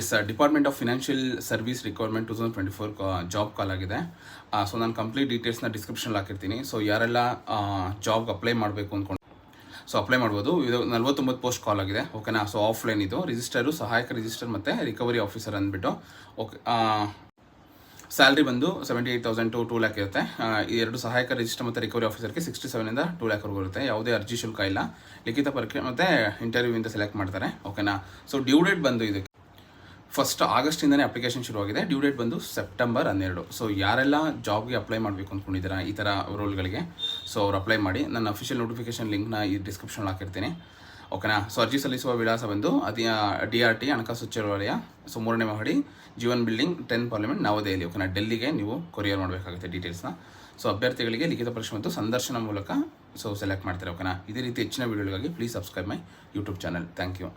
S department of financial service requirement 2024 job call ಆಗಿದೆ. So ನಾನು complete ಡೀಟೇಲ್ಸ್ನ ಡಿಸ್ಕ್ರಿಪ್ಷನಲ್ಲಿ ಹಾಕಿರ್ತೀನಿ. ಸೊ ಯಾರೆಲ್ಲ ಜಾಬ್ಗೆ ಅಪ್ಲೈ ಮಾಡಬೇಕು ಅಂದ್ಕೊಂಡು ಸೊ ಅಪ್ಲೈ ಮಾಡ್ಬೋದು. ಇದು 49 ಪೋಸ್ಟ್ ಕಾಲ್ ಆಗಿದೆ, ಓಕೆನಾ. ಸೊ ಆಫ್ಲೈನ್ ಇದು ರಿಜಿಸ್ಟರು, ಸಹಾಯಕ ರಿಜಿಸ್ಟರ್ ಮತ್ತು ರಿಕವರಿ ಆಫೀಸರ್ ಅಂದ್ಬಿಟ್ಟು. ಓಕೆ, ಸ್ಯಾಲ್ರಿ ಬಂದು 78,000 to 2 lakh ಇರುತ್ತೆ. ಈ ಎರಡು ಸಹಾಯಕ ರಿಜಿಸ್ಟರ್ ಮತ್ತು ರಿಕವರಿ ಆಫೀಸರ್ಗೆ 67 ಇಂದ 2 lakh ಇರುತ್ತೆ. ಯಾವುದೇ ಅರ್ಜಿ ಶುಲ್ಕ ಇಲ್ಲ, ಲಿಖಿತ ಪರೀಕ್ಷೆ ಮತ್ತು ಇಂಟರ್ವ್ಯೂವಿಂದ ಸೆಲೆಕ್ಟ್ ಮಾಡ್ತಾರೆ, ಓಕೆನಾ. ಸೊ ಡ್ಯೂ ಡೇಟ್ ಬಂದು ಇದಕ್ಕೆ 1st ಆಗಸ್ಟಿಂದನೇ ಅಪ್ಲಿಕೇಶನ್ ಶುರುವಾಗಿದೆ. ಡ್ಯೂ ಡೇಟ್ ಬಂದು ಸೆಪ್ಟೆಂಬರ್ 12. ಸೊ ಯಾರೆಲ್ಲ ಜಾಬ್ಗೆ ಅಪ್ಲೈ ಮಾಡಬೇಕು ಅಂದ್ಕೊಂಡಿದ್ದೀರಾ ಈ ಥರ ರೋಲ್ಗಳಿಗೆ, ಸೊ ಅವ್ರು ಅಪ್ಲೈ ಮಾಡಿ. ನನ್ನ ಅಫಿಷಿಯಲ್ ನೋಟಿಫಿಕೇಶನ್ ಲಿಂಕ್ನ ಈ ಡಿಸ್ಕ್ರಿಪ್ಷನಲ್ಲಿ ಹಾಕಿರ್ತೀನಿ, ಓಕೆನಾ. ಸೊ ಅರ್ಜಿ ಸಲ್ಲಿಸುವ ವಿಳಾಸ ಬಂದು DRT ಹಣಕಾಸು ಸಚಿವಾಲಯ, ಸೊ 3ನೇ ಮಹಡಿ, ಜೀವನ್ ಬಿಲ್ಡಿಂಗ್, 10 ಪಾರ್ಲಿಮೆಂಟ್, ನವದೆಹಲಿ, ಓಕೆನಾ. ಡೆಲ್ಲಿಗೆ ನೀವು ಕೊರಿಯರ್ ಮಾಡಬೇಕಾಗುತ್ತೆ ಡೀಟೇಲ್ಸ್ನ. ಸೊ ಅಭ್ಯರ್ಥಿಗಳಿಗೆ ಲಿಖಿತ ಪರೀಕ್ಷೆ ಮತ್ತು ಸಂದರ್ಶನ ಮೂಲಕ ಸೊ ಸೆಲೆಕ್ಟ್ ಮಾಡ್ತಾರೆ, ಓಕೆನಾ. ಇದೇ ರೀತಿ ಹೆಚ್ಚಿನ ವೀಡಿಯೋಗಳಿಗಾಗಿ please subscribe my YouTube channel. Thank you.